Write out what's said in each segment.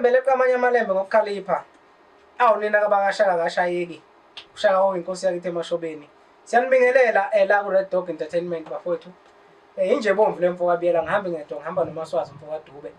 Alembe leqa amanye amalembe ngokukhalipha. Awu nina kabakashaka kashayeki. Ushaka oyinkosi yakithi emashobeni. Siyanibingelela la ku Red Dog Entertainment bafowethu. Inje bomvu lemfo kabiyela ngihambe ngedwa ngihamba noMaswazi mfo kaDube.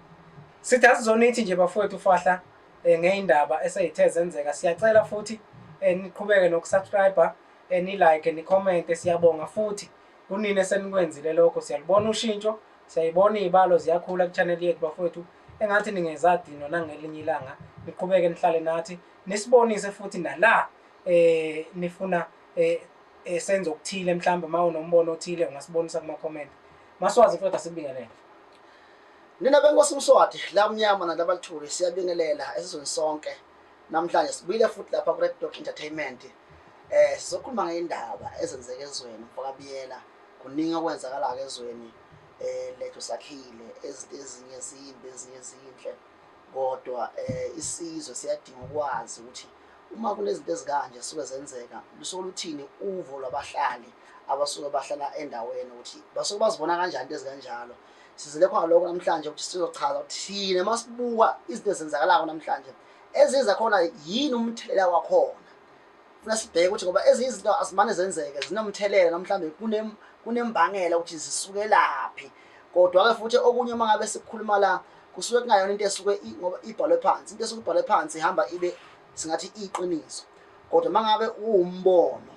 Sithi asizonithi nje bafowethu ufahla ngeindaba eseyithe zenzeka. Siyacela futhi niqhubeke nokusubscribe, ni like, ni comment, siyabonga futhi kunini esenikwenzile lokho. Siyalibona ushintsho, siyayibona izibalo ziyakhula ku channel yethu bafowethu. Engathi ningezadi nona ngelinye ilanga niqhubeke nihlale nathi nisibonise futhi nala nifuna senze ukuthile mhlambe mawunombono othile ungasibonisa kuma comment. Maswazi futhi asibingelele. Nina benkosi Mswati la mnyama nalabalithuli siyabingelela esizweni sonke. Namhlanje sibuyile futhi lapha ku Red Dog Entertainment. Sizokhuluma ngeindaba ezenzeke ezweni mfakabiyela kuningi okwenzakala ke ezweni lethu sakhile ezinye zimbe ezinye ezinhle kodwa isizwe siyadinga ukwazi ukuthi uma kunezinto ezikanje suke zenzeka lusoluthini uvo lwabahlali abasuke bahlala endaweni ukuthi basuke bazibona kanjani into ezikanjalo. Sizile khona lokho namhlanje ukuthi sizochaza ukuthi thina masibuka izinto ezenzakalayo namhlanje eziza khona yini umthelela wakhona. Funa sibheke ukuthi ngoba ezinye izinto asimane zenzeke zinomthelela namhlanje kunembangela ukuthi zisuke laphi kodwa ke futhi okunye mangabe sikhuluma la kusuke kungayona into esuke ngoba ibhalwe phansi into esuke ibhalwe phansi ihamba ibe singathi iqiniso kodwa mangabe umbono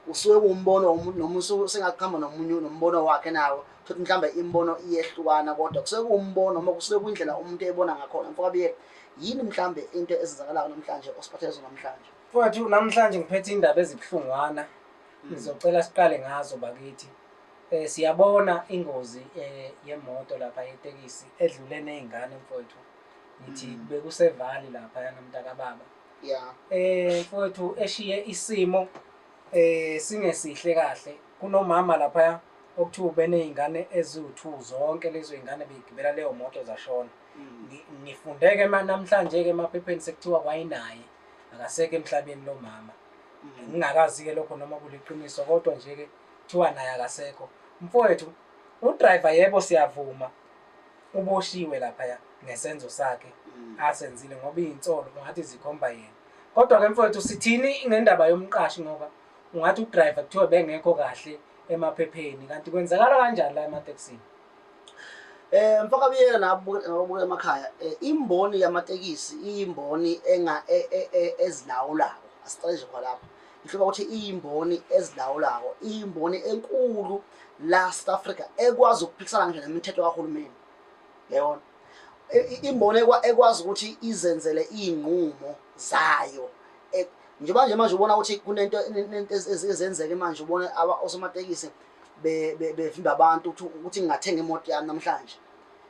usuke umbono womuntu nomuntu sengakhamba nomunye nombono wakhe nawo futhi mhlambe imbono iyehlukana kodwa kusuke umbono noma kusuke kuyindlela umuntu ebona ngakhona mfakabiye yini mhlambe into ezenzakalayo namhlanje osiphathele namhlanje. Futhi namhlanje ngiphethe indaba ezibhlungwana ngizocela siqale ngazo bakithi. Siyabona ingozi yemoto lapha yetekisi edlule nezingane mfowethu. Nithi bekusevali lapha yanamntaka baba. Yeah. Mfowethu eshiye isimo singesihle kahle. Kunomama lapha okuthiwa benezingane eziwu2 zonke lezo izingane begibela leyo moto zashona. Ngifundeke namhlanje ke emaphepheni sekuthiwa kwayinaye akaseke emhlabeni lo mama. Ngingakazi ke lokho noma kuliqiniso kodwa nje ke kuthiwa naye akasekho. Mfowethu udriver yebo siyavuma uboshiwe lapha ngesenzo sakhe asenzile ngoba izinsolo ngathi zikhomba yena. Kodwa ke mfowethu sithini ngendaba yomqashi ngoba ungathi udriver kuthiwa bengekho kahle emaphepheni kanti kwenzakala kanjani la ematekisini? Mfakabiyela nabubuka emakhaya imboni yamatekisi iyimboni ezilawulayo asicaleje kwa lapha ngihloba ukuthi iyimboni ezilawulayo iyimboni enkulu la South Africa ekwazi ukuphikisana nje nemithetho kahulumeni yabona imboni ekwazi ukuthi izenzele izinqumo zayo njengoba nje manje ubona ukuthi kunento ezenzeke manje ubona osomatekisi bevimba abantu ukuthi ngingathenga imoto yami namhlanje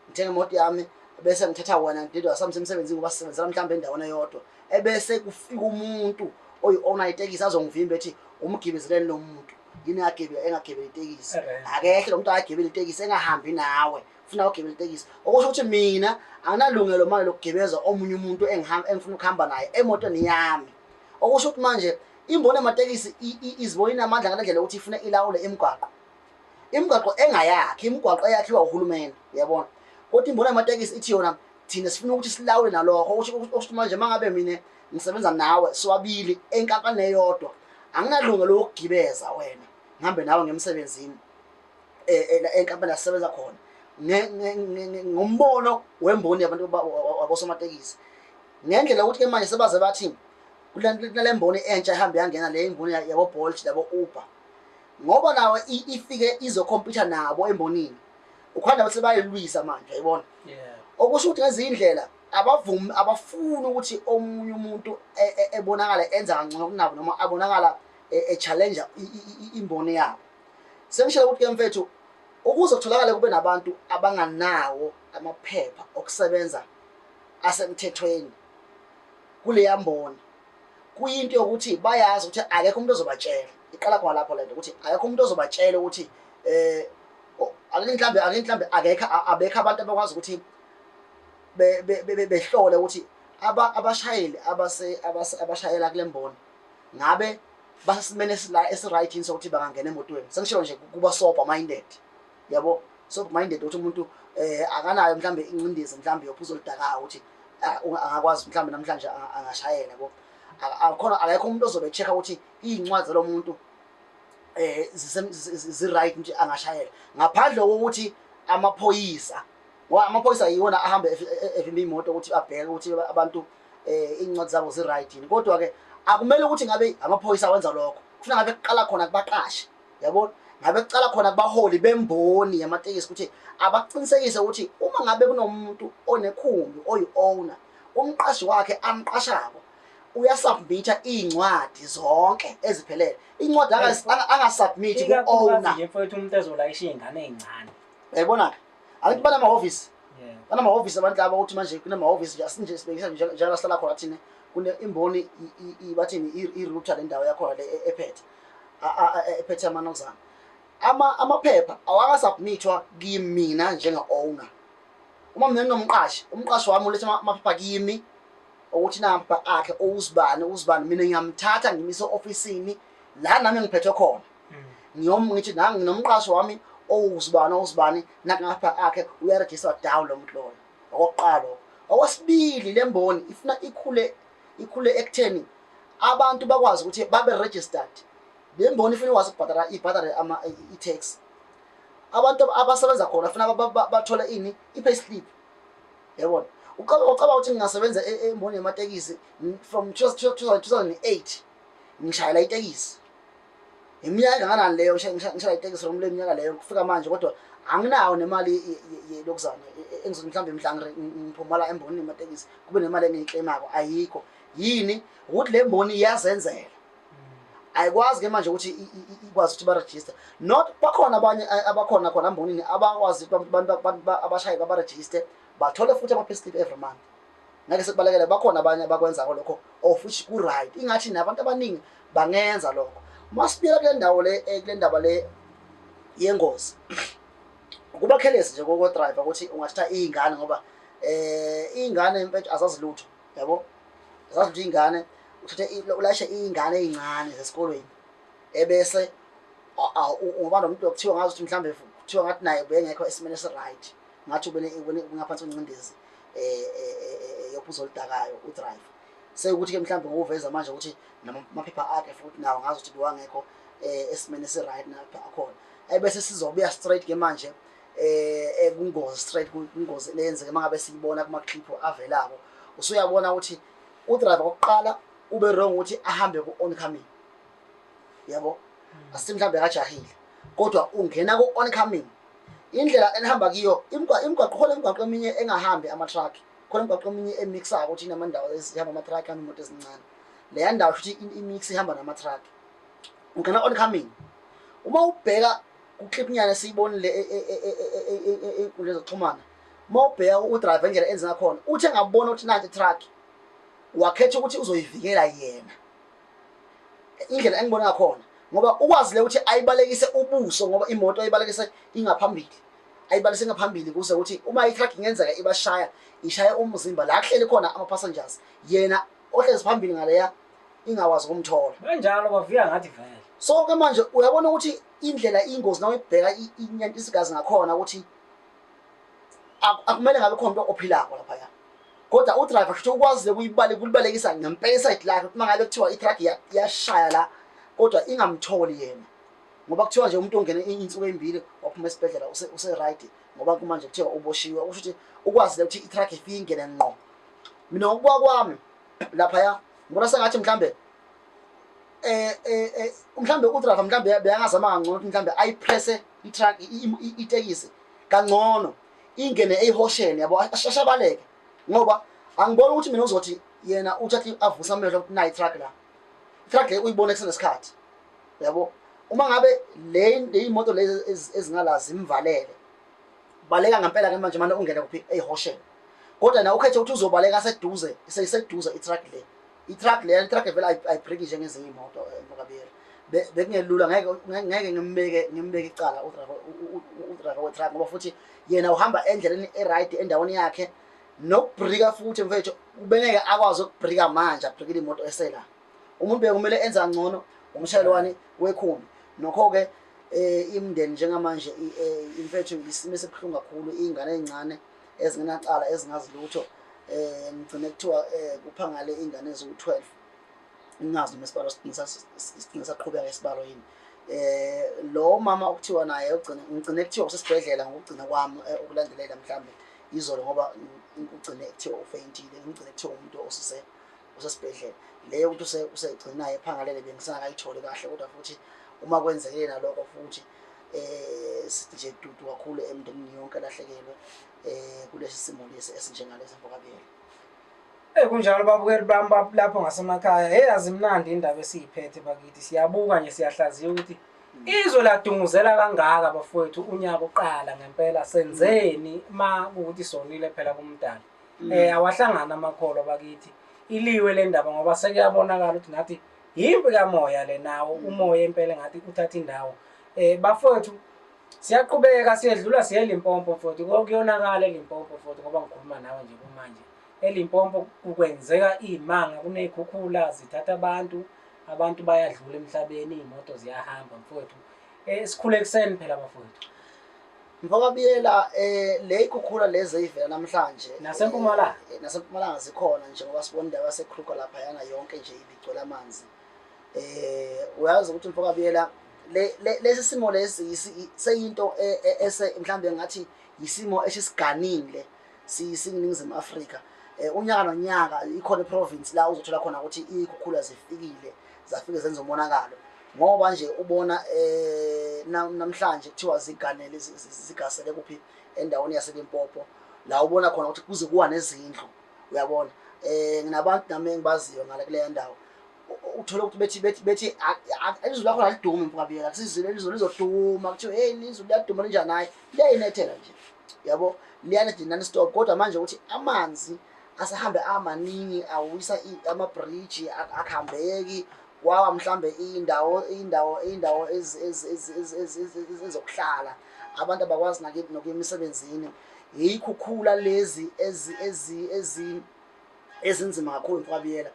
ngithenga imoto yami bese ngithatha wena ngididwa samsemsebenzini ngoba sisebenzela mhlawumbe endaweni eyodwa ebese kufika umuntu oyi-owner itekisi azongivimba ethi umgibezeleni lo muntu yini engagibela itekisi akehle lo muntu agibela itekisi engahambi nawe ufuna ukugibela itekisi okusho ukuthi mina anginalungelo manje lokugibeza omunye umuntu engifuna ukuhamba naye emotweni yami. Okusho ukuthi manje imboni yamatekisi izibona inamandla ngalendlela ukuthi ifuna ilawule imigwaqo engayakhi imigwaqo eyakhiwa uhulumeni yabona kodwa imboni yamatekisi ithi yona thina sifuna ukuthi silawule nalokho okusho manje mangabe mina ngisebenza nawe swabili enkampani eyodwa anginalungelo lokugibeza wena ngihambe nawe ngemsebenzini enkampani asebenza khona ngombono wemboni yabantu abasomatekisi ngendlela ukuthi ke manje sebaze bathi kule mboni entsha ihamba yangena le imboni yabo Bolt labo Uber ngoba nawe ifike izokhompyutha nabo embonini ukhanda bese bayilwisa manje yayibona. Okusho ukuthi ngezindlela abafuni ukuthi omunye umuntu ebonakala enza kangcono kunabo noma abonakala challenge imboni yabo. Sengishela ukuthi ke mfethu ukuze kutholakala kube nabantu abanganawo amaphepha okusebenza asemthethweni kule yamboni kuyinto yokuthi bayazi ukuthi akekho umuntu ozobatshela iqala kwa lapho lento ukuthi akekho umuntu ozobatshela ukuthi ake mhlambe abekho abantu abakwazi ukuthi behlole ukuthi abashayeli abashayela kule mboni ngabe basesimene esiright yini sokuthi bangangena emotweni. Sengishilo nje kuba sober minded yabo sober minded ukuthi umuntu akanayo mhlambe incindezi mhlambe yophuzo lidakayo ukuthi angakwazi mhlawumbe namhlanje angashayela yabo. Akekho umuntu ozobe check ukuthi incwadi lo muntu zi-right nje angashayela ngaphandle kokuthi amaphoyisa yiwona ahamba evimba imoto ukuthi abheke ukuthi abantu incwadi zabo zi-right yini. Kodwa ke akumele ukuthi ngabe amaphoyisa awenza lokho, kufuna ngabe kuqala khona kubaqashi, yabona, ngabe kucala khona kubaholi bemboni yamatekisi ukuthi abaqinisekise ukuthi uma ngabe kunomuntu onekhumbi oyi-owner, umqashi wakhe amqashako uyasubmitha incwadi zonke eziphelele. Incwadi angasubmithi ku-owner nje mfowethu umuntu ezolayisha izingane ezincane. Yayibona ke abantu banamahhovisi banamahhovisi abantu laba ukuthi manje kunamahhovisi nje asinje sibekisa njalo sihlala khona thina kune imboni bathini i-router le ndawo yakhona le ephethe amanozana. Amaphepha awakasubmithwa kimi njenge-owner. Uma mina nginomqashi, umqashi wami ulethe amaphepha kimi ukuthi namba akhe uzibani mina ngiyamthatha ngimise ofisini la nami ngiphethwe khona. Ngithi nangi nginomqashi wami uzibani nakangapha akhe uyaregister down lo muntu loyo. Okokuqala. Okwesibili le mboni ifuna ikhule ekutheni abantu bakwazi ukuthi babe registered. Le mboni ifuna ikwazi ibhadara i-tax. Abantu abasebenza khona funa bathola ini i-payslip. Yabona, ucaba ukuthi ngingasebenza emboni yamatekisi from 2008 ngishayela itekisi. Iminyaka kangakanani leyo ngishayela itekisi from le minyaka leyo kufika manje, kodwa anginawo nemali yelokuzana engizothi mhlawumbe mhlanga ngiphumala emboni yamatekisi kube nemali engiyiclaimako ayikho. Yini ukuthi le mboni iyazenzela. Ayikwazi ke manje ukuthi ikwazi ukuthi ba-register. Not bakhona abanye abakhona khona embonini abakwazi abantu abashayeli ba-register bathole futhi ama-payslip every month. Ngeke sekubalekele bakhona abanye abakwenza lokho of which ku-right. Ingathi nabantu abaningi bangenza lokho. Masibuyela kule ndawo kule ndaba le yengozi. Kuba careless nje driver ukuthi ungathatha izingane ngoba izingane impethu azazi lutho, yabo. Azazi ukuthi izingane uthathe ulayishe izingane ezincane zesikolweni ebese ngoba nomuntu okuthiwa ngazi ukuthi mhlambe kuthiwa ngathi naye bengekho esimene esi-right, ngathi ubene ngaphansi kwencindezi yophuzo oludakayo udriver. Sekuthi ke mhlambe ngokuveza manje ukuthi namaphepha akhe futhi nawo ngazi ukuthi bewangekho esimene esi-right napha akhona. Ebese sizobuya straight ke manje kungozi straight kungozi leyenzeke mangabe siyibona kuma-clip avelako. Usuyabona ukuthi udriver kokuqala ube wrong ukuthi ahambe ku-oncoming, yabo. Asithi mhlambe akajahile kodwa ungena ku-oncoming, indlela enihamba kiyo imigwaqo khona imigwaqo eminye engahambi ama-truck, khona imigwaqo eminye emixako ukuthi inamandawo ezihamba ama-truck imoto ezincane. Leya ndawo futhi imix ihamba nama-truck, ungena oncoming. Uma ubheka ku-clip nyana siyibonile enkundleni zokuxhumana, uma ubheka udriver indlela enze ngakhona uthi engabona ukuthi nanti truck wakhetha ukuthi uzoyivikela yena indlela engibona ngakhona, ngoba ukwazi le ukuthi ayibalekise ubuso ngoba imoto ayibalekise ingaphambili, ayibalekise ngaphambili kuze ukuthi uma i-truck ingenzeka ibashaya ishaya umzimba la kuhleli khona ama-passengers, yena ohlezi phambili ngaleya ingawazi ukumthola kanjalo bafika ngathi vele. So ke manje uyabona ukuthi indlela ingozi nawe ibheka inyantisikazi ngakhona ukuthi akumele ngabe khona umuntu ophilako lapha. Kodwa udriver futhi ukwazi ukuyibalekisa ngempela side lakhe ukuthi mangabe kuthiwa i-truck iyashaya la kodwa ingamtholi yena, ngoba kuthiwa nje umuntu ongene insuku ezimbili waphuma esibhedlela use-right ngoba kumanje kuthiwa uboshiwe. Usho ukuthi ukwazi ukuthi i-truck ifike ingene ngqo. Mina ngokubuka kwami lapha ngibona sengathi mhlambe mhlambe udriver mhlambe beyangazama kangcono ukuthi mhlambe ayipresse i-truck itekisi kangcono ingene eyihosheni, yabo, ashashabaleke. Ngoba angibona ukuthi mina uzothi yena uthathi avusa amehlo ukuthi nayi truck la. I-truck le uyibona kusenesikhathi, yabo. Uma ngabe le imoto lezi ezingalazi imvalele baleka ngempela ke manje manje ungene kuphi eyihosheni. Kodwa na ukhethe ukuthi uzobaleka seduze i-truck le. I-truck vele ayibreak njengezinye imoto ngokabiyela. Bekungelula ngeke ngimbeke icala udriver we-truck ngoba futhi yena uhamba endleleni e-right endaweni yakhe. Nokubrika futhi mfethu ubengeke akwazi ukubrika manje abrikile imoto esela. Umuntu bekumele enza ngcono umshayeli wani wekhumbi. Nokho ke imndeni njengamanje imfethu isimo esibuhlungu kakhulu, izingane ezincane ezingenacala ezingazi lutho ngigcine kuthiwa kuphangale ingane eziwu-12 ngingazi noma isibalo sigcine saqhubeka isibalo yini. Lo mama okuthiwa naye ngigcine kuthiwa usesibhedlela ngokugcina kwami ukulandelela mhlawumbe izolo ngoba ugcine kuthiwa ufeyintile, ngigcine kuthiwa umuntu osesibhedlela leyo ukuthi usegcinayo ephangalele bengisakayitholi kahle, kodwa futhi uma kwenzekile nalokho futhi sithi nje dudu kakhulu emndenini yonke lahlekelwe kulesi simo lesi esinjengalesi Mfokabiyela. Kunjalo babukeli bami lapho ngasemakhaya, azimnandi indaba esiyiphethe bakithi. Siyabuka nje siyahlaziya ukuthi izwe ladunguzela kangaka bafowethu unyaka uqala ngempela senzeni ma ukuthi sonile phela kumdala. Awahlangana amakholwa bakithi. Iliwe le ndaba ngoba sekuyabonakala ukuthi ngathi yimpi kamoya le nawo umoya impela ngathi uthatha indawo. Bafowethu siyaqhubeka siyedlula siye eLimpopo futhi kuyonakala eLimpopo futhi ngoba ngikhuluma nawe nje kumanje. eLimpopo kukwenzeka imanga, kuney'khukhula zithatha abantu bayadlula emhlabeni, iy'moto ziyahamba mfowethu. Sikhule ekuseni phela bafowethu. Mfokabiyela le y'khukhula lezi ey'vela namhlanje nasempumalanga nasempumalanga zikhona njengoba sibona indawo yaseKruger laphayana yonke nje ibigcwele amanzi. Uyazi ukuthi Mfokabiyela lesi simo lesi seyinto mhlawumbe ngathi yisimo esisiganile siyiNingizimu Afrika. Unyaka nonyaka ikhona iprovince la uzothola khona ukuthi iy'khukhula zafike zenza umonakalo, ngoba nje ubona namhlanje kuthiwa ziganele zigasele kuphi endaweni yaseLimpopo la ubona khona ukuthi kuze kuwa nezindlu, uyabona. Nginabantu nami engibaziyo ngale kuleyo ndawo uthola ukuthi bethi izulu lakho alidumi Mfokabiyela, kusizile izulu lizoduma, kuthiwa hey izulu liyaduma linjani, hayi liyayinethela nje, yabo liyanetha non-stop. Kodwa manje ukuthi amanzi asahambe amaningi awisa ama-bridge akuhambeki, kwawa mhlambe indawo ezokuhlala, abantu abakwazi nokuya emisebenzini. Yikhukhula lezi ezinzima kakhulu Mfokabiyela.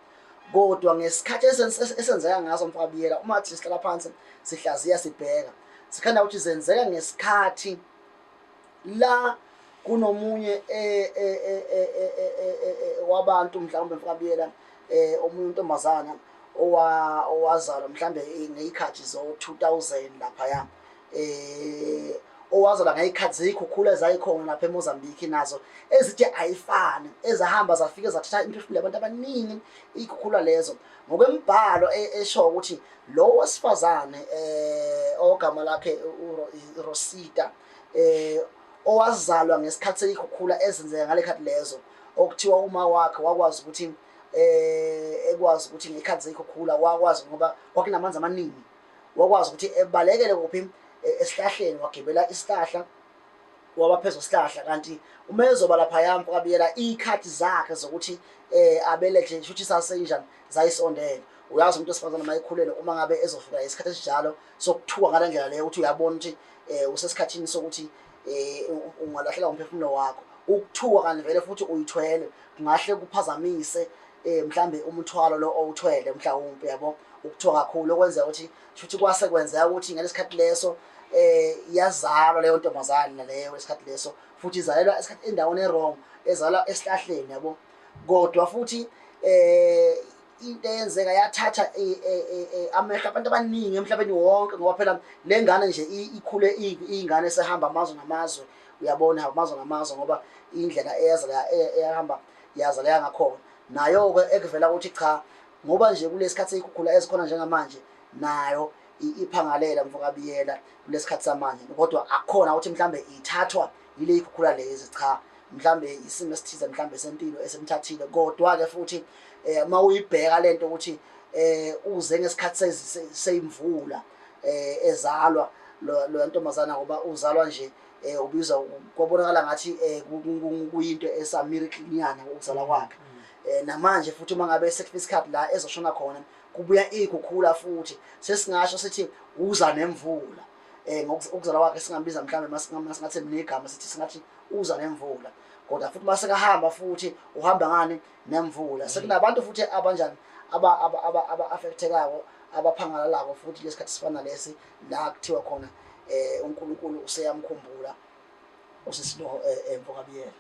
Kodwa ngesikhathi esenzeka ngaso Mfokabiyela, umathi sihlala phansi sihlaziya sibheka, sikhanda ukuthi zenzeka ngesikhathi la kunomunye wabantu mhlawumbe Mfokabiyela, omunye untombazana owazalwa mhlambe ngey'khathi zo-2000 laphaya, owazalwa ngey'khathi zey'khukhula ezayikhona lapha eMozambique, nazo ezithi ayifani, ezahamba zafike zathatha imphefumulo yabantu abaningi iy'khukhula lezo. Ngokwembhalo esho ukuthi lo wesifazane ogama lakhe uRosita owazalwa ngesikhathi sey'khukhula ezenzeka ngale khathi lezo, okuthiwa uma wakhe wakwazi ukuthi ekwazi ukuthi ngekhathi zey'khukhula wakwazi ngoba kwakunamanzi amaningi, wakwazi ukuthi ebalekele kuphi esihlahleni, wagibela isihlahla waba phezu kwesihlahla. Kanti uma ezoba laphaya Mfokabiyela iy'khathi zakhe zokuthi abelethe shuthi sasenjani zayisondele. Uyazi umuntu wesifazane uma ekhulele, uma ngabe ezofika isikhathi esinjalo sokuthuka ngale ndlela leyo ukuthi uyabona ukuthi usesikhathini sokuthi ungalahlela umphefumulo wakho, ukuthuka kanti vele futhi uyithwele kungahle kuphazamise mhlambe umthwalo lo owuthwele mhlawumbe, yabo, ukuthuka kakhulu okwenzeka ukuthi shuthi kwase kwenzeka ukuthi ngalesikhathi leso yazalwa leyo ntombazane leyo esikhathi leso, futhi izalelwa esikhathi endaweni erong, ezalwa esihlahleni, yabo. Kodwa futhi into eyenzeka yathatha amehlo abantu abaningi emhlabeni wonke, ngoba phela le ngane nje ikhule iy'ngane esehamba amazwe namazwe, uyabona, amazwe namazwe, ngoba indlela eyahamba yazaleka ngakhona. Nayo-ke ekuvela ukuthi cha, ngoba nje kulesikhathi sey'khukhula ezikhona njengamanje, nayo iphangalela Mfokabiyela kulesikhathi samanje. Kodwa akukhona ukuthi mhlambe ithathwa yile y'khukhula lezi, cha, mhlambe isimo esithize mhlambe sempilo esemthathile. Kodwa-ke futhi uma uyibheka lento ukuthi uze ngesikhathi seyimvula ezalwa lo ntombazana, ngoba uzalwa nje ubizwa kwabonakala ngathi kuyinto esamiracle-nyana ukuzalwa kwakhe. Namanje futhi uma ngabe sekufika isikhathi la ezoshona khona kubuya iy'khukhula futhi, sesingasho sithi uza nemvula. Ukuzalwa kwakhe singambiza mhlawumbe masingathi negama sithi singathi uza nemvula, kodwa futhi masekahamba futhi uhamba ngani nemvula. Sekunabantu futhi abanjani aba-affectekayo, abaphangalalako futhi lesikhathi sifana lesi la kuthiwa khona uNkulunkulu useyamkhumbula usisiloho Mfokabiyela.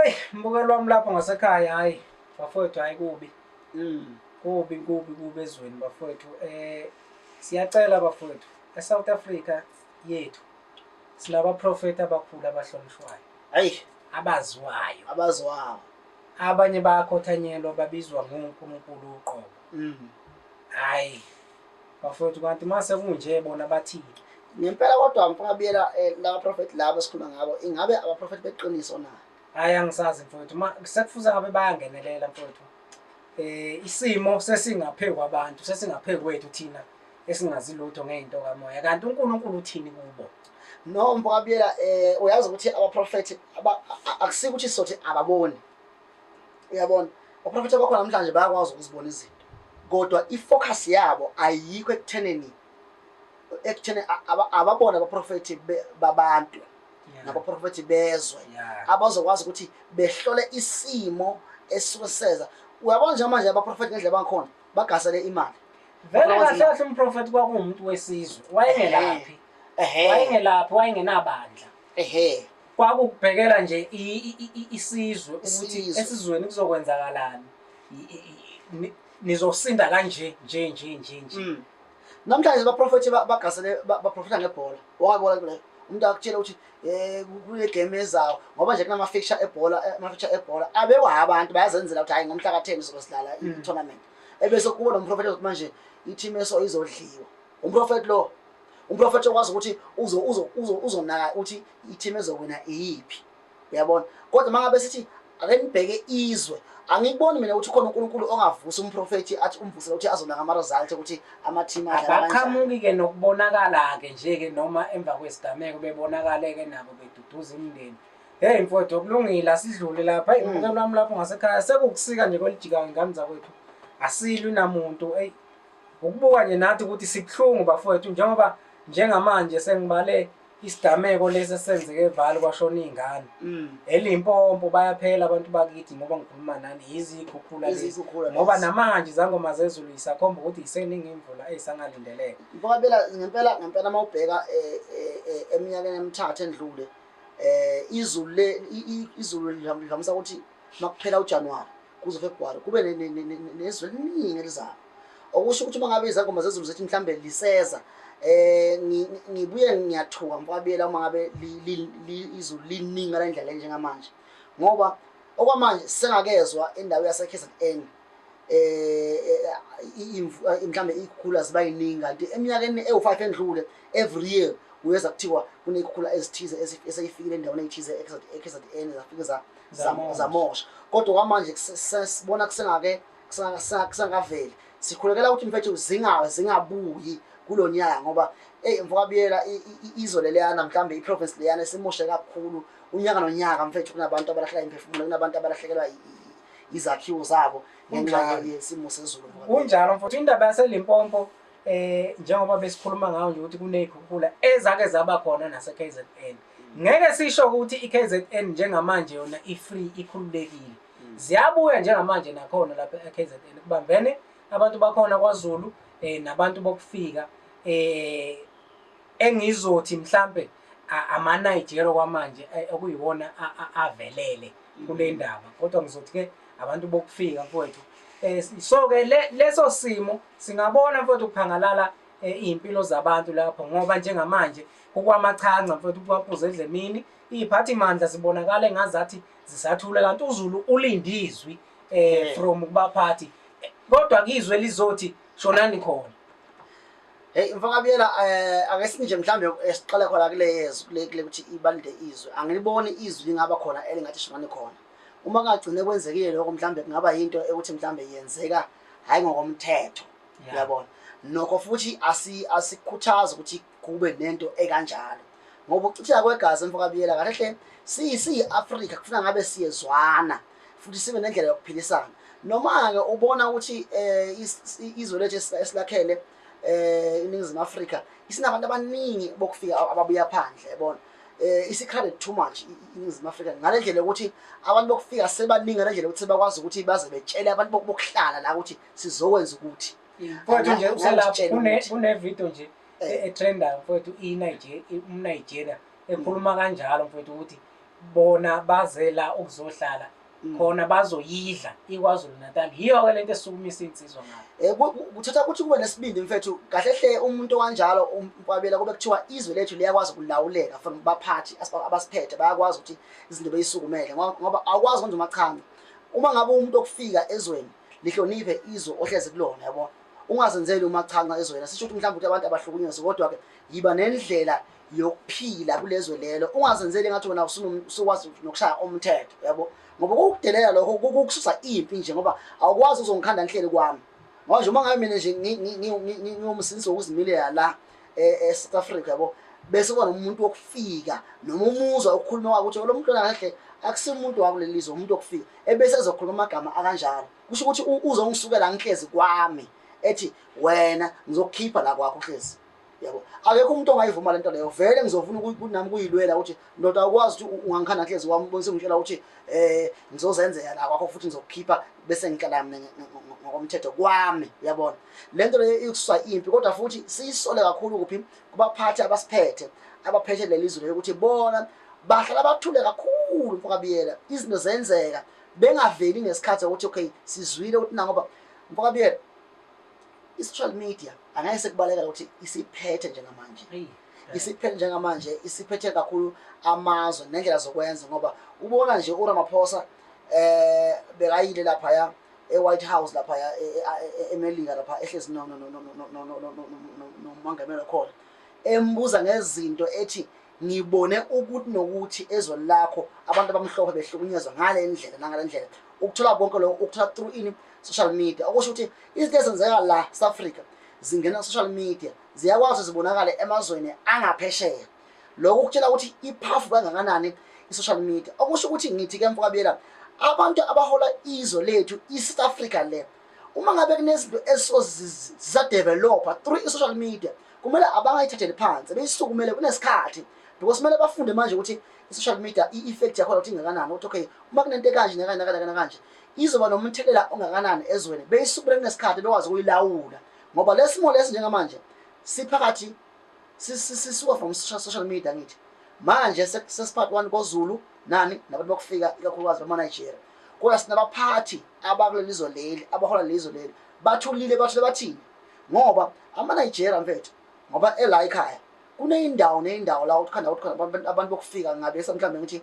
Hey, mbukelo wami lapho ngasekhaya hayi bafowethu hayi kubi. Mm. Kubi ezweni bafowethu. Siyacela bafowethu. ESouth Africa yethu sinabaprofeti abakhulu abahlonishwayo. Hayi, Abaziwayo. abaziwayo. Abanye bayakhothanyelwa babizwa ngoNkulunkulu uqobo. Hayi. Bafowethu kanti mase kunje bona bathini? Ngempela kodwa mfakabiyela laba prophet labo esikhuluma ngabo ingabe abaprofeti beqiniso na? Hayi angisazi mfowethu. Sekufuze ngabe bayangenelela mfowethu. Isimo sesingaphe kwabantu, sesingaphe kwethu thina esingazi lutho ngeinto kamoya. Kanti uNkulunkulu uthini kubo? No mfakabiyela uyazi ukuthi abaprofeti akusike ukuthi sothi ababoni. Uyabona? Abaprofeti abakhona namhlanje bayakwazi ukuzibona izinto. Kodwa ifocus yabo ayikho ekutheni ababona abaprofeti babantu nabaprofeti bezwe abazokwazi ukuthi behlole isimo esisuke seza. Uyabona nje manje abaprofeti ngendlela bangikhona bagasele imali. Vele kahle umprofeti kwakuumuntu wesizwe. Wayengelaphi? Wayengenabandla. Kwakubhekela nje isizwe ukuthi esizweni kuzokwenzakalani. Nizosinda kanje nje. Namhlanje abaprofeti bagasele baprofeta ngebhola. Wakabona kule umuntu akutshela ukuthi kule game ezayo ngoba nje kunama fixture ebhola abekwa abantu bayazenzela ukuthi hayi ngomhla ka10 sizosidlala i-tournament. Ebese kuba nomprofeti ukuthi manje i-team eso izodliwa. Umprofeti okwazi ukuthi uzonaka ukuthi i-team ezowina iyiphi. Uyabona? Kodwa mangabe sithi ake nibheke izwe angikuboni mina ukuthi khona uNkulunkulu ongavusa umprofeti athi umvusela ukuthi azonaka ama-result ukuthi ama-team adlala kanjani. Abaqhamuki-ke nokubonakala-ke nje-ke noma emva kwesigameko bebonakale-ke nabo beduduza imindeni. Hey mfowethu kulungile asidlule lapha. Hey mbukelo wami lapho ngasekhaya sekukusika nje kwelijika ngami zakwethu. Asilwi namuntu. Hey ukubuka nje nathi ukuthi sibhlungu bafowethu njengoba njengamanje sengibale isigameko lesi senzeke eVaal kwashona izingane. ELimpopo bayaphela abantu bakithi ngoba ngikhuluma nani izikhukhula lezi. Ngoba namanje izangoma zezulu isakhomba ukuthi iseningi imvula eyisangalindeleke. Mfakabela ngempela mawubheka eminyakeni emithathu endlule izulu lihamisa ukuthi makuphela uJanuary kuze uFebruary kube nezwe eliningi elizayo. Okusho ukuthi mangabe izangoma zezulu zethi mhlambe liseza ngibuye ngiyathuka mfakabela uma ngabe izulu liningi la indlela njengamanje ngoba okwamanje sengakezwa indawo yase KZN mhlambe ikhukhula ziba yiningi kanti eminyakeni ewu5 endlule every year uyeza kuthiwa kunezikhukhula ezithize eseyifikile endaweni ezithize eKZN zafika zamosha. Kodwa kwamanje sibona kusengaveli sikhulekela ukuthi mfethu zingabuyi kulonyaka ngoba mfakabiyela izwe leliyana mhlambe iprovince leyana esimoshe kakhulu unyaka nonyaka mfethu kunabantu abalahla imphefumulo kunabantu abalahlekelwa izakhiwo zabo ngenxa yesimo sezulu. Kunjalo mfethu indaba yaseLimpopo njengoba besikhuluma ngayo nje ukuthi kunezikhukhula ezake zaba khona nase KZN. Ngeke sisho ukuthi iKZN njengamanje yona ifree ikhululekile. Ziyabuya njengamanje nakhona lapha eKZN kubambene abantu bakhona kwaZulu nabantu bokufika engizothi mhlambe ama-Nigeria kwamanje okuyiwona avelele kule ndaba kodwa ngizothi ke abantu bokufika mfowethu so ke leso simo singabona mfowethu kuphangalala impilo zabantu lapho ngoba njengamanje kukwamachanca mfowethu kwaphuza edlemini iziphathi mandla zibonakala engazathi zisathula kanti uZulu ulindizwi from kubaphathi kodwa kizwe lizothi shonani khona. Hey mfakabiyela ake sinje mhlambe esiqala khona kule ukuthi ibalinde izwe angiliboni izwi lingaba khona elingathi shonani khona uma kagcine kwenzekile lokho mhlambe kungaba into ukuthi mhlambe yenzeka hayi ngokomthetho. Uyabona nokho futhi asikhuthaza ukuthi kube nento ekanjalo ngoba ukucitheka kwegazi mfakabiyela kahle siyi-Afrika kufuna ngabe siyezwana futhi sibe nendlela yokuphilisana noma ke ubona ukuthi izwe lethu esilakhele iNingizimu Afrika isinabantu abaningi bokufika ababuya phandle yabona isikhale too much iNingizimu Afrika ngale ndlela ukuthi abantu bokufika sebaningi ngale ndlela ukuthi bakwazi ukuthi baze betshele abantu bokuhlala la ukuthi sizokwenza ukuthi mfowethu nje uselapho kune video nje etrendayo mfowethu umNigeria ekhuluma kanjalo mfowethu ukuthi bona bazela ukuzohlala khona bazoyidla iKwaZulu Natal. Yiyo ke lento esukumisa insizwa ngayo. Kuthatha ukuthi kube nesibindi mfethu kahle hle umuntu kanjalo umkwabela kube kuthiwa izwe lethu liyakwazi ukulawuleka from baphathi abasiphethe bayakwazi ukuthi izinto beyisukumele ngoba awukwazi kwenza umachanga. Uma ngabe umuntu okufika ezweni lihloniphe izwe ohleze kulona yabo ungazenzeli umachanga ezweni asisho ukuthi mhlawumbe ukuthi abantu abahlukunyezwe kodwa ke yiba nendlela yokuphila kulezwe lelo ungazenzeli ngathi wena usukwazi nokushaya umthetho yabo ngoba ukudelela lokho ukususa impi nje ngoba awukwazi uzongikhanda ngihleli kwami ngoba nje uma ngabe mina nje ngiyomsinisi wokuzimilela la eSouth Africa yabo bese kuba nomuntu wokufika noma umuzwa ukukhuluma kwakho ukuthi lo muntu kahle akusiyo umuntu wakuleli lizwe umuntu wokufika ebese ezokhuluma amagama akanjalo kusho ukuthi uzongisukela ngihlezi kwami ethi wena ngizokukhipha la kwakho hlezi yabo akekho umuntu ongayivuma lento leyo vele ngizofuna ukuthi nami kuyilwela ukuthi ndoda akwazi ukuthi ungangikhanda hlezi kwami bonse ngitshela ukuthi ngizozenzela la kwakho futhi ngizokukhipha bese ngihlala mina ngokomthetho kwami uyabona lento leyo ikususa impi kodwa futhi siyisole kakhulu kuphi kubaphathi abasiphethe abaphethe lelizwe leyo ukuthi bona bahlala bathule kakhulu mfokabiyela izinto zenzeka bengaveli ngesikhathi ukuthi okay sizwile ukuthi ngoba mfokabiyela i-social media angeke sekubaleka ukuthi isiphethe njengamanje isiphethe njengamanje isiphethe kakhulu amazwe nendlela zokwenza ngoba ubona nje uRamaphosa bekayile lapha ya eWhite House lapha ya eMelika lapha ehlezi nomangamela khona embuza ngezinto ethi ngibone ukuthi nokuthi ezwe lakho abantu abamhlophe behlukunyezwa ngale ndlela nangale ndlela ukuthola bonke lo ukuthola through ini social media okusho ukuthi izinto ezenzeka la South Africa zingena social media ziyakwazi zibonakala emazweni angaphesheya lokho kutshela ukuthi iphafu kangakanani i-social media okusho ukuthi ngithi ke mfokabiyela abantu abahola izwe lethu iSouth Africa le uma ngabe kunezinto ezizozidevelopa through i-social media kumele abangayithatheli phansi beyisukumele kunesikhathi because kumele bafunde manje ukuthi i-social media i-effect yakhona ukuthi ingakanani ukuthi okay uma kunento kanje nakanje izoba nomthelela ongakanani ezweni beyisukumele kunesikhathi bekwazi ukuyilawula ngoba lesimo lesi njengamanje siphakathi sisuka from social media ngithi manje sesipart 1 koZulu nani nabantu bokufika ikakhulukazi bamaNigeria kodwa sinabaphathi abakulelizwe leli abahola lelizwe leli bathulile bathini ngoba amaNigeria mfethu ngoba ela ekhaya kuneyindawo la ukukhanda abantu bokufika ngabe mhlawumbe ngithi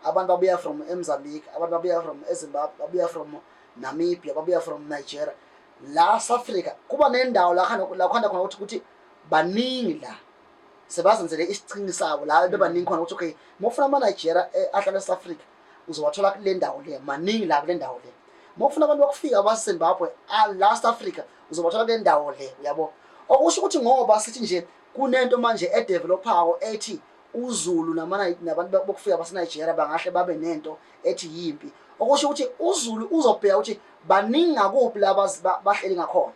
abantu babuya from eMozambique abantu babuya from eZimbabwe babuya from Namibia babuya from Nigeria la South Africa kuba nendawo la khanda khona ukuthi baningi la sebazenzele isicingi sabo la bebaningi khona ukuthi okay mofuna amaNigeria ahlala eSouth Africa uzowathola kule ndawo le maningi la kule ndawo le mofuna abantu bokufika baseZimbabwe la South Africa uzowathola kule ndawo le uyabo okusho ukuthi ngoba sithi nje kunento manje edevelopayo ethi uZulu nabantu bokufika baseNigeria bangahle babe nento ethi yimpi okusho ukuthi uZulu uzobheka ukuthi baningi ngakuphi laba bahleli ngakhona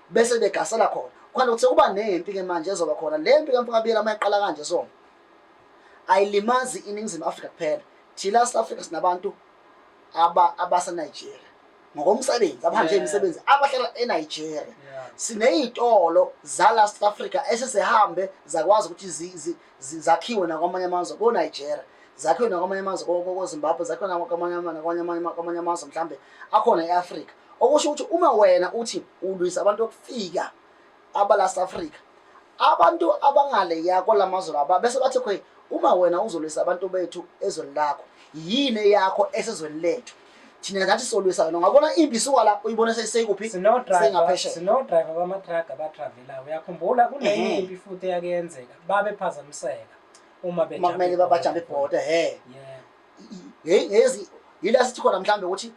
bese begasela khona khona ukuthi kuba nempi ke manje ezoba khona le mpi kaMfokabiyela mayiqala kanje so ayilimazi iningizimu Afrika kuphela thina South Africa sinabantu abaseNigeria ngokomsebenzi abahanje imisebenzi abahlala eNigeria sineyitolo zala South Africa esesihambe zakwazi ukuthi zakhiwe nakwamanye amazwe koNigeria zakhiwe nakwamanye amazwe koZimbabwe zakhiwe nakwamanye amazwe mhlambe akhona eAfrica okusho ukuthi uma wena uthi ulwisa abantu okufika abala South Africa abantu abangale yakho lamazwe laba bese bathi okay uma wena uzolwisa abantu bethu ezweni lakho yini yakho esezweni lethu thina ngathi solwisa wena ngabona impi suka la uyibona seyikuphi singaphesheya sino driver bama-truck abatravelayo uyakhumbula kunenye impi futhi eyakuyenzeka babephazamiseka uma kumele babajambe ibhoda yila sithi khona mhlambe ukuthi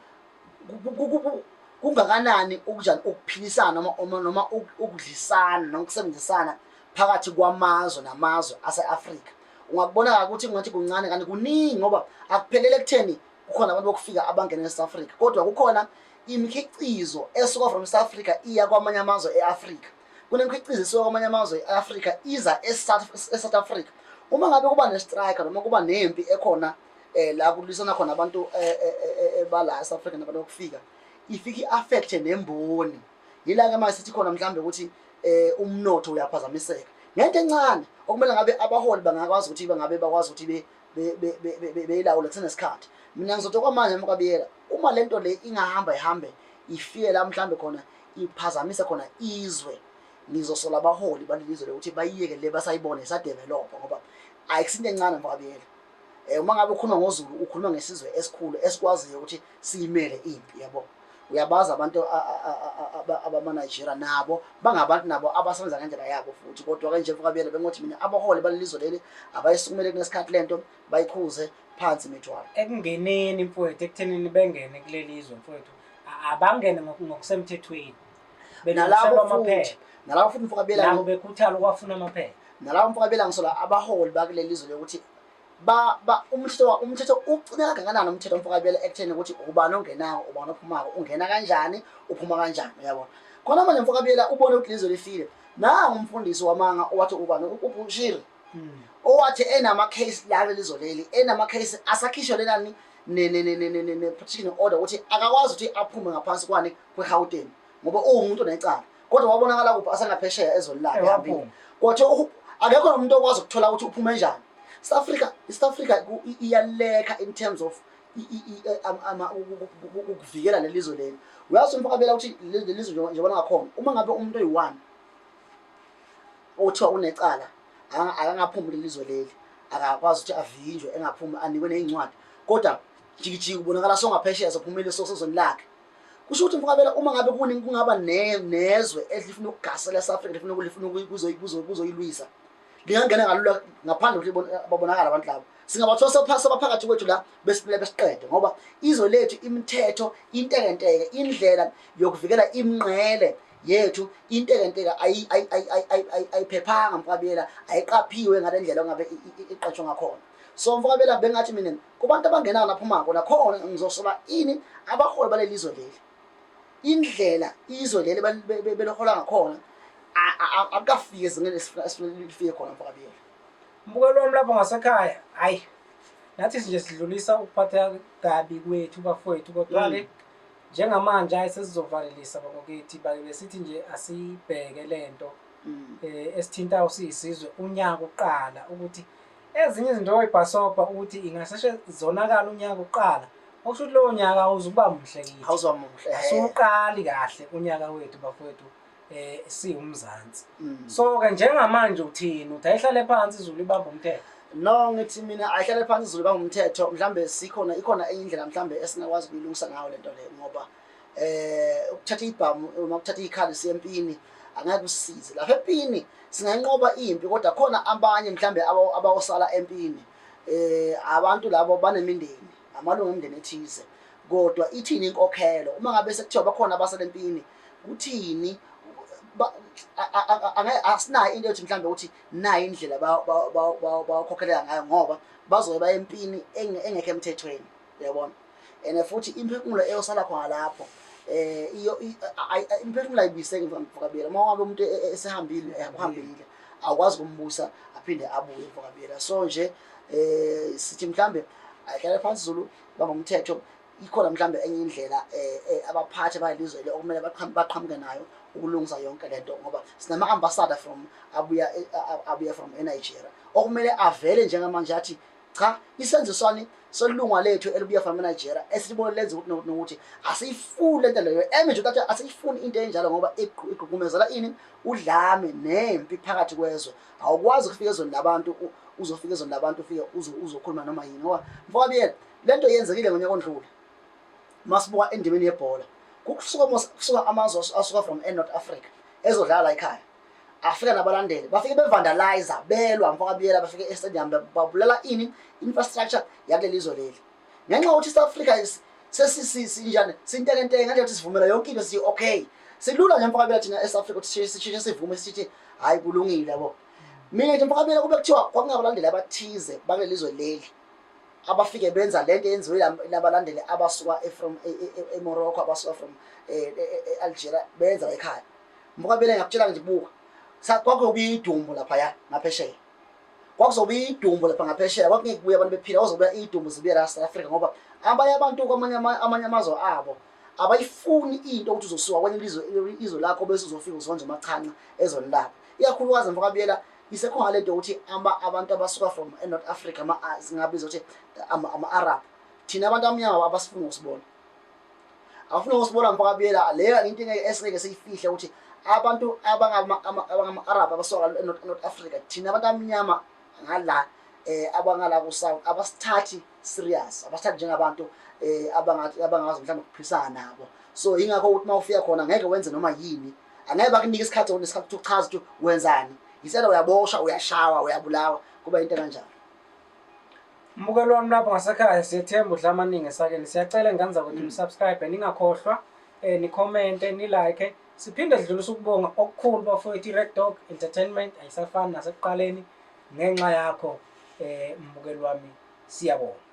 kungakanani ukunjani ukuphilisana noma ukudlisana nokusebenzisana phakathi kwamazwe namazwe ase-Afrika ungakubona ukuthi kungathi kuncane kanti kuningi ngoba akuphelele kutheni kukhona abantu bokufika abangena eSouth Africa kodwa kukhona imikhiqizo esuka from South Africa iya kwamanye amazwe eAfrica kunemikhiqizo esuka kwamanye amazwe eAfrica iza eSouth Africa uma ngabe kuba nestrike noma kuba nempi ekhona la kulisana khona abantu bala eSouth Africa nabantu bokufika ifiki affect nemboni yila ke manje sithi khona mhlambe ukuthi umnotho uyaphazamiseka ngento encane okumele ngabe abaholi bangakwazi ukuthi bakwazi ukuthi beyilawula kusenesikhathi. Mina ngizothi kwamanje Mfokabiyela uma lento le ingahamba ihambe ifike la mhlambe khona iphazamise khona izwe, ngizosola abaholi balelizwe lokuthi bayiyeke le basayibone isadevelopha ngoba ayikusinto encane Mfokabiyela. Uma ngabe ukhuluma ngoZulu ukhuluma ngesizwe esikhulu esikwaziyo ukuthi siyimele impi yabo. Uyabaza abantu abama-Nigeria nabo bangabantu nabo abasebenza ngendlela yabo futhi, kodwa ke nje Mfokabiyela bengothi mina abaholi balelizwe leli abayisukumele kunesikhathi lento bayikhuze phansi imithwalo. Ekungeneni mfowethu ekuthenini bengene kuleli izwe mfowethu abangene ngokusemthethweni. Nalabo futhi Mfokabiyela nabo bekhuthala ukwafuna amaphepha. Nalabo Mfokabiyela ngisola abaholi bakuleli izwe lokuthi umthetho ucina kangakanani umthetho Mfokabiyela ekutheni ukuthi ubani ongenayo ubani ophumako ungena kanjani uphuma kanjani uyabona. Khona manje Mfokabiyela ubone ukuthi lizwe lifile nangu umfundisi wamanga owathi ubani uBushiri owathi enama case la lelizwe leli enama case asakhishwe lenani ne protection order ukuthi akakwazi ukuthi aphume ngaphansi kwani kweGauteng ngoba uwumuntu onecala, kodwa wabonakala kuphi asangaphesheya ezolilapha ehambile. Kodwa akekho nomuntu okwazi ukuthola ukuthi uphume kanjani. South Africa iyaleka in terms of ukuvikela lelizwe leli. Uyazi Mfokabiyela ukuthi lelizwe nje bona ngakhona uma ngabe umuntu oyi1 othiwa unecala akangaphumi lelizwe leli akakwazi ukuthi avinjwe engaphumi anikwe nezincwadi, kodwa jikijiki ubonakala songaphesheya sophumile sosozweni lakhe. Kusho ukuthi Mfokabiyela uma ngabe kungaba nezwe elifuna ukugasela South Africa lifuna ukuzoyilwisa lingangena ngalula ngaphandle ukuthi babonakala abantu labo singabathola sebaphakathi kwethu la besiqede ngoba izwe lethu imithetho intekenteke indlela yokuvikela imingcele yethu intekenteke ayiphephanga Mfokabiyela ayiqaphiwe ngalendlela ongabe iqatshwe ngakhona. So Mfokabiyela bengathi mina kubantu abangenayo naphumako nakhona ngizosola ini abaholi balelizwe leli indlela izwe leli belohola ngakhona akafike ezingeni esifike khona Mfokabiyela. Mbukelo wami lapho ngasekhaya hayi nathi nje sidlulisa ukuphatha kabi kwethu bafowethu, kodwa ke njengamanje ayisizovalelisa bakokithi besithi nje asibheke lento esithinta usizizwe unyaka uqala ukuthi ezinye izinto oyibhasopa ukuthi ingaseshe zonakala unyaka uqala okusho ukuthi lo nyaka awuzuba muhle kithi awuzuba muhle asuqali kahle unyaka wethu bafowethu siwumzansi. So ke njengamanje uthini uthi ayihlale phansi izulu ibamba umthetho? No, ngithi mina ayihlale phansi izulu ibamba umthetho mhlambe ikhona enye indlela mhlambe esingakwazi ukuyilungisa ngayo lento le ngoba ukuthatha ibhamu uma ukuthatha ikhali sempini angeke usisize lapha empini singanqoba impi, kodwa khona abanye mhlambe abawosala empini abantu labo banemindeni amalungu emindeni ethize, kodwa ithini inkokhelo uma ngabe sekuthiwa bakhona abasala empini kuthini asinayo into ethi mhlambe ukuthi nayo indlela bakhokhelela ngayo ngoba bazobe baya empini engekho emthethweni uyabona. And futhi imphefumulo eyosala khona lapho imphefumulo ayibiseke Mfokabiyela uma ngabe umuntu esehambile uhambile awukwazi kumbusa aphinde abuye Mfokabiyela. So nje sithi mhlambe ayihlale phansi izulu bamba umthetho ikhona mhlambe enye indlela abaphathi balelizwe okumele baqhamuke nayo ukulungisa yonke lento ngoba sinama ambassador from abuya from eNigeria okumele avele njengamanje athi cha isenziswani solunga lethu elibuya from eNigeria esibone lenze ukuthi asiyifuni lento leyo nje ukuthi asiyifuni into enjalo ngoba igqugqumezela ini udlame nempi phakathi kwezwe. Awukwazi ukufika ezweni labantu uzofika ezweni labantu ufike uzokhuluma noma yini ngoba Mfokabiyela lento yenzekile ngonyaka ondlule masibuka endimeni yebhola kusuka amazwe asuka from North Africa ezodlala ekhaya afika nabalandeli bafike bevandalize belwa Mfokabiyela bafike estadium babulela ini infrastructure yakulelizwe leli ngenxa ukuthi South Africa sesisinjani sintekenteke nganje ukuthi sivumela yonke into si okay silula nje Mfokabiyela thina eSouth Africa ukuthi sivume sithi hayi kulungile yabo. Mina nje Mfokabiyela kube kuthiwa kwakungabalandeli abathize bakulelizwe leli abafike benza lento yenziwe labalandeli abasuka from eMorocco abasuka from Algeria benza ekhaya. Mfokabiyela ngiyakutshela nje buka kwakuyoba idumbu lapha ngaphesheya kwakuzoba idumbu lapha ngaphesheya kwakungeke kubuye abantu bephila kwazoba idumbu zibuye la South Africa ngoba abanye abantu kwamanye amazwe abo abayifuni into ukuthi uzosuka kwenye izwe lakho bese uzofika uzonje amachanca ezweni lapho ikakhulukazi Mfokabiyela isekhona lento ukuthi abantu abasuka from eNorth Africa singabiza ukuthi ama-Arab thina abantu abamnyama abasifuna ukusibona afuna ukusibona mfaka biyela leyo into esike siyifihle ukuthi abantu abangama-Arab abasuka eNorth Africa thina abantu abamnyama ngala abangala ku-South abasithathi serious abasithathi njengabantu abangazi mhlawumbe ukuphisana nabo so ingakho ukuthi uma ufika khona ngeke wenze noma yini angeke bakunike isikhathi nesikhathi ukuchaza ukuthi wenzani yisela uyaboshwa uyashawa uyabulawa kuba into kanjalo. Mbukelo wami lapho ngasekhaya siyethemba udla amaningi esakeni siyacela ngani ukuthi nisubscribe ningakhohlwa ni-comment ni-like siphinde sidlulisa ukubonga okukhulu bafowethu iRed Dog Entertainment ayisafani nasekuqaleni ngenxa yakho mbukelo wami siyabonga.